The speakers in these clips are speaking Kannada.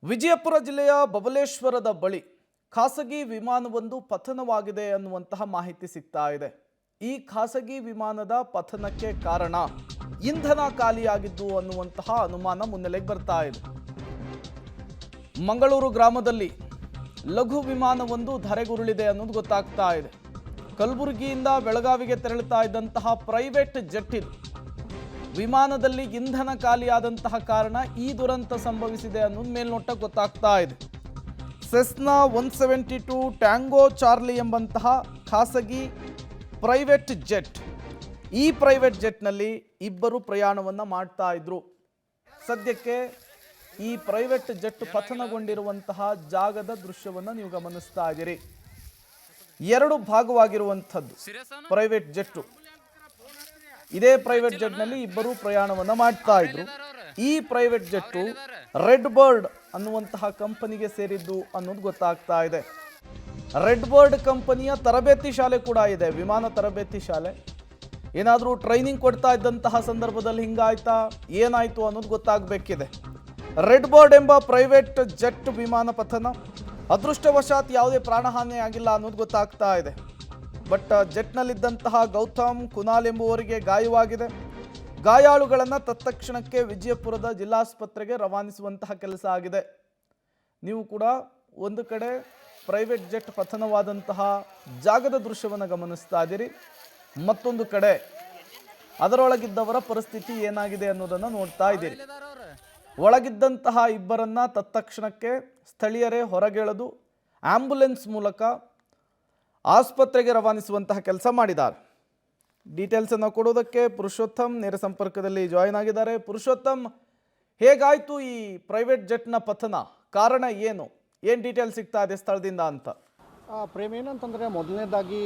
ವಿಜಯಪುರ ಜಿಲ್ಲೆಯ ಬಬಲೇಶ್ವರದ ಬಳಿ ಖಾಸಗಿ ವಿಮಾನವೊಂದು ಪತನವಾಗಿದೆ ಅನ್ನುವಂತಹ ಮಾಹಿತಿ ಸಿಗ್ತಾ ಇದೆ. ಈ ಖಾಸಗಿ ವಿಮಾನದ ಪತನಕ್ಕೆ ಕಾರಣ ಇಂಧನ ಖಾಲಿಯಾಗಿದ್ದು ಅನ್ನುವಂತಹ ಅನುಮಾನ ಮುನ್ನೆಲೆಗೆ ಬರ್ತಾ ಇದೆ. ಮಂಗಳೂರು ಗ್ರಾಮದಲ್ಲಿ ಲಘು ವಿಮಾನವೊಂದು ಧರೆಗುರುಳಿದೆ ಅನ್ನೋದು ಗೊತ್ತಾಗ್ತಾ ಇದೆ. ಕಲಬುರಗಿಯಿಂದ ಬೆಳಗಾವಿಗೆ ತೆರಳುತ್ತಾ ಇದ್ದಂತಹ ಪ್ರೈವೇಟ್ ಜೆಟ್ ಇದು. ವಿಮಾನದಲ್ಲಿ ಇಂಧನ ಖಾಲಿಯಾದಂತಹ ಕಾರಣ ಈ ದುರಂತ ಸಂಭವಿಸಿದೆ ಅನ್ನೋದು ಮೇಲ್ನೋಟ ಗೊತ್ತಾಗ್ತಾ ಇದೆ. ಸೆಸ್ನಾ 172 ಟ್ಯಾಂಗೋ ಚಾರ್ಲಿ ಎಂಬಂತಹ ಖಾಸಗಿ ಪ್ರೈವೇಟ್ ಜೆಟ್. ಈ ಪ್ರೈವೇಟ್ ಜೆಟ್ನಲ್ಲಿ ಇಬ್ಬರು ಪ್ರಯಾಣವನ್ನು ಮಾಡ್ತಾ ಇದ್ರು. ಸದ್ಯಕ್ಕೆ ಈ ಪ್ರೈವೇಟ್ ಜೆಟ್ ಪತನಗೊಂಡಿರುವಂತಹ ಜಾಗದ ದೃಶ್ಯವನ್ನು ನೀವು ಗಮನಿಸ್ತಾ ಇದ್ದೀರಿ. ಎರಡು ಭಾಗವಾಗಿರುವಂಥದ್ದು ಪ್ರೈವೇಟ್ ಜೆಟ್ಟು. ಇದೇ ಪ್ರೈವೇಟ್ ಜೆಟ್ನಲ್ಲಿ ಇಬ್ಬರು ಪ್ರಯಾಣವನ್ನ ಮಾಡ್ತಾ ಇದ್ರು. ಈ ಪ್ರೈವೇಟ್ ಜೆಟ್ಟು ರೆಡ್ ಬರ್ಡ್ ಅನ್ನುವಂತಹ ಕಂಪನಿಗೆ ಸೇರಿದ್ದು ಅನ್ನೋದು ಗೊತ್ತಾಗ್ತಾ ಇದೆ. ರೆಡ್ ಬರ್ಡ್ ಕಂಪನಿಯ ತರಬೇತಿ ಶಾಲೆ ಕೂಡ ಇದೆ, ವಿಮಾನ ತರಬೇತಿ ಶಾಲೆ. ಏನಾದರೂ ಟ್ರೈನಿಂಗ್ ಕೊಡ್ತಾ ಇದ್ದಂತಹ ಸಂದರ್ಭದಲ್ಲಿ ಹಿಂಗಾಯ್ತಾ, ಏನಾಯ್ತು ಅನ್ನೋದು ಗೊತ್ತಾಗಬೇಕಿದೆ. ರೆಡ್ ಬರ್ಡ್ ಎಂಬ ಪ್ರೈವೇಟ್ ಜೆಟ್ ವಿಮಾನ ಪತನ, ಅದೃಷ್ಟವಶಾತ್ ಯಾವುದೇ ಪ್ರಾಣಹಾನಿ ಆಗಿಲ್ಲ ಅನ್ನೋದು ಗೊತ್ತಾಗ್ತಾ ಇದೆ. ಬಟ್ ಜೆಟ್ನಲ್ಲಿದ್ದಂತಹ ಗೌತಮ್, ಕುನಾಲ್ ಎಂಬುವರಿಗೆ ಗಾಯವಾಗಿದೆ. ಗಾಯಾಳುಗಳನ್ನು ತತ್ಕ್ಷಣಕ್ಕೆ ವಿಜಯಪುರದ ಜಿಲ್ಲಾಸ್ಪತ್ರೆಗೆ ರವಾನಿಸುವಂತಹ ಕೆಲಸ ಆಗಿದೆ. ನೀವು ಕೂಡ ಒಂದು ಕಡೆ ಪ್ರೈವೇಟ್ ಜೆಟ್ ಪತನವಾದಂತಹ ಜಾಗದ ದೃಶ್ಯವನ್ನು ಗಮನಿಸ್ತಾ ಇದ್ದೀರಿ, ಮತ್ತೊಂದು ಕಡೆ ಅದರೊಳಗಿದ್ದವರ ಪರಿಸ್ಥಿತಿ ಏನಾಗಿದೆ ಅನ್ನೋದನ್ನು ನೋಡ್ತಾ ಇದ್ದೀರಿ. ಒಳಗಿದ್ದಂತಹ ಇಬ್ಬರನ್ನ ತತ್ಕ್ಷಣಕ್ಕೆ ಸ್ಥಳೀಯರೇ ಹೊರಗೆಳೆದು ಆಂಬ್ಯುಲೆನ್ಸ್ ಮೂಲಕ ಆಸ್ಪತ್ರೆಗೆ ರವಾನಿಸುವಂತಹ ಕೆಲಸ ಮಾಡಿದ್ದಾರೆ. ಡೀಟೇಲ್ಸನ್ನು ಕೊಡೋದಕ್ಕೆ ಪುರುಷೋತ್ತಮ್ ನೇರ ಸಂಪರ್ಕದಲ್ಲಿ ಜಾಯಿನ್ ಆಗಿದ್ದಾರೆ. ಪುರುಷೋತ್ತಮ್, ಹೇಗಾಯಿತು ಈ ಪ್ರೈವೇಟ್ ಜೆಟ್ನ ಪತನ? ಕಾರಣ ಏನು ಡೀಟೇಲ್ಸ್ ಸಿಗ್ತಾ ಇದೆ ಸ್ಥಳದಿಂದ ಅಂತ? ಪ್ರೇಮ್, ಏನಂತಂದರೆ ಮೊದಲನೇದಾಗಿ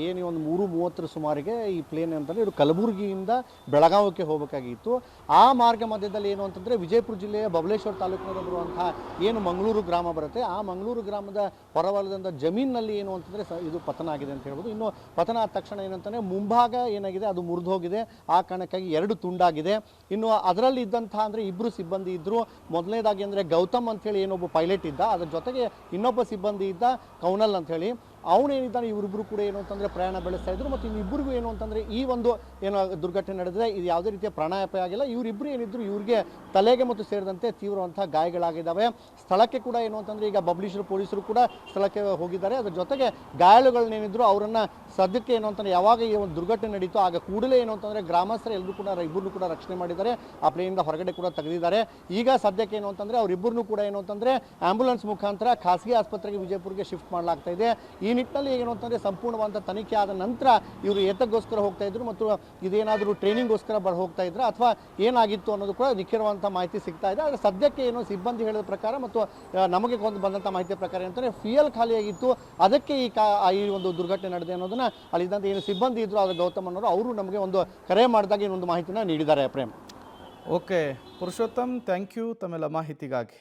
ಏನು ಒಂದು 3:30 ಸುಮಾರಿಗೆ ಈ ಪ್ಲೇನ್ ಅಂತಂದರೆ ಇದು ಕಲಬುರಗಿಯಿಂದ ಬೆಳಗಾವಿಗೆ ಹೋಗಬೇಕಾಗಿತ್ತು. ಆ ಮಾರ್ಗ ಮಧ್ಯದಲ್ಲಿ ಏನು ಅಂತಂದರೆ ವಿಜಯಪುರ ಜಿಲ್ಲೆಯ ಬಬಲೇಶ್ವರ ತಾಲೂಕಿನಲ್ಲಿ ಬರುವಂತಹ ಏನು ಮಂಗಳೂರು ಗ್ರಾಮ ಬರುತ್ತೆ, ಆ ಮಂಗಳೂರು ಗ್ರಾಮದ ಹೊರವಲಯದ ಜಮೀನಿನಲ್ಲಿ ಏನು ಅಂತಂದರೆ ಇದು ಪತನ ಆಗಿದೆ ಅಂತ ಹೇಳ್ಬೋದು. ಇನ್ನು ಪತನ ಆದ ತಕ್ಷಣ ಏನಂತಂದರೆ ಮುಂಭಾಗ ಏನಾಗಿದೆ ಅದು ಮುರಿದು ಹೋಗಿದೆ. ಆ ಕಾರಣಕ್ಕಾಗಿ 2 ತುಂಡಾಗಿದೆ. ಇನ್ನು ಅದರಲ್ಲಿ ಇದ್ದಂತಹ ಅಂದರೆ ಇಬ್ಬರು ಸಿಬ್ಬಂದಿ ಇದ್ದರು. ಮೊದಲನೇದಾಗಿ ಅಂದರೆ ಗೌತಮ್ ಅಂಥೇಳಿ ಏನೊಬ್ಬ ಪೈಲಟ್ ಇದ್ದ, ಅದರ ಜೊತೆಗೆ ಇನ್ನೊಬ್ಬ ಸಿಬ್ಬಂದಿ ಇದ್ದ ಕೌನಲ್ ಅಂತ ಹೇಳಿ. ಅವನೇನಿದ್ದಾನೆ ಇವರಿಬ್ಬರು ಕೂಡ ಏನು ಅಂತಂದರೆ ಪ್ರಯಾಣ ಬೆಳೆಸ್ತಾ ಇದ್ರು. ಮತ್ತು ಇನ್ನಿಬ್ಬರಿಗೂ ಏನು ಅಂತಂದರೆ ಈ ಒಂದು ಏನೋ ದುರ್ಘಟನೆ ನಡೆದರೆ ಇದು ಯಾವುದೇ ರೀತಿಯ ಪ್ರಾಣಾಪಾಯ ಆಗಿಲ್ಲ. ಇವರಿಬ್ಬರು ಏನಿದ್ರು ಇವ್ರಿಗೆ ತಲೆಗೆ ಮತ್ತು ಸೇರಿದಂತೆ ತೀವ್ರವಂತಹ ಗಾಯಗಳಾಗಿದ್ದಾವೆ. ಸ್ಥಳಕ್ಕೆ ಕೂಡ ಏನು ಅಂತಂದರೆ ಈಗ ಬಬಲೇಶ್ವರ ಪೊಲೀಸರು ಕೂಡ ಸ್ಥಳಕ್ಕೆ ಹೋಗಿದ್ದಾರೆ. ಅದರ ಜೊತೆಗೆ ಗಾಯಾಳುಗಳನ್ನೇನಿದ್ರು ಅವರನ್ನು ಸದ್ಯಕ್ಕೆ ಏನು ಅಂತಂದರೆ ಯಾವಾಗ ಈ ಒಂದು ದುರ್ಘಟನೆ ನಡೀತು ಆಗ ಕೂಡಲೇ ಏನು ಅಂತಂದರೆ ಗ್ರಾಮಸ್ಥರು ಎಲ್ಲರೂ ಕೂಡ ಇಬ್ಬರನ್ನು ಕೂಡ ರಕ್ಷಣೆ ಮಾಡಿದ್ದಾರೆ. ಆ ಪ್ಲೇನಿಂದ ಹೊರಗಡೆ ಕೂಡ ತೆಗೆದಿದ್ದಾರೆ. ಈಗ ಸದ್ಯಕ್ಕೆ ಏನು ಅಂತಂದರೆ ಅವರಿಬ್ಬರನ್ನು ಕೂಡ ಏನು ಅಂತಂದರೆ ಆಂಬ್ಯುಲೆನ್ಸ್ ಮುಖಾಂತರ ಖಾಸಗಿ ಆಸ್ಪತ್ರೆಗೆ ವಿಜಯಪುರಕ್ಕೆ ಶಿಫ್ಟ್ ಮಾಡಲಾಗ್ತಾ ಇದೆ. ಈ ನಿಟ್ಟಿನಲ್ಲಿ ಏನು ಅಂತಂದರೆ ಸಂಪೂರ್ಣವಾದ ತನಿಖೆ ಆದ ನಂತರ ಇವರು ಏತಕ್ಕೋಸ್ಕರ ಹೋಗ್ತಾ ಇದ್ರು ಮತ್ತು ಇದೇನಾದರೂ ಟ್ರೈನಿಂಗ್ಗೋಸ್ಕರ ಹೋಗ್ತಾ ಇದ್ರು ಅಥವಾ ಏನಾಗಿತ್ತು ಅನ್ನೋದು ಕೂಡ ನಿಖರವಾದಂಥ ಮಾಹಿತಿ ಸಿಗ್ತಾ ಇದೆ. ಆದರೆ ಸದ್ಯಕ್ಕೆ ಏನು ಸಿಬ್ಬಂದಿ ಹೇಳಿದ ಪ್ರಕಾರ ಮತ್ತು ನಮಗೆ ಬಂದಂಥ ಮಾಹಿತಿಯ ಪ್ರಕಾರ ಏನಂತಂದರೆ ಫ್ಯೂಯಲ್ ಖಾಲಿಯಾಗಿತ್ತು, ಅದಕ್ಕೆ ಈ ಒಂದು ದುರ್ಘಟನೆ ನಡೆದಿದೆ ಅನ್ನೋದನ್ನ ಅಲ್ಲಿದ್ದಂಥ ಏನು ಸಿಬ್ಬಂದಿ ಇದ್ರು ಅದು ಗೌತಮ್ ಅನ್ನೋರು ಅವರು ನಮಗೆ ಒಂದು ಕರೆ ಮಾಡಿದಾಗ ಏನೊಂದು ಮಾಹಿತಿನ ನೀಡಿದ್ದಾರೆ. Prem, okay Purushottam, thank you ತಮ್ಮೆಲ್ಲ ಮಾಹಿತಿಗಾಗಿ.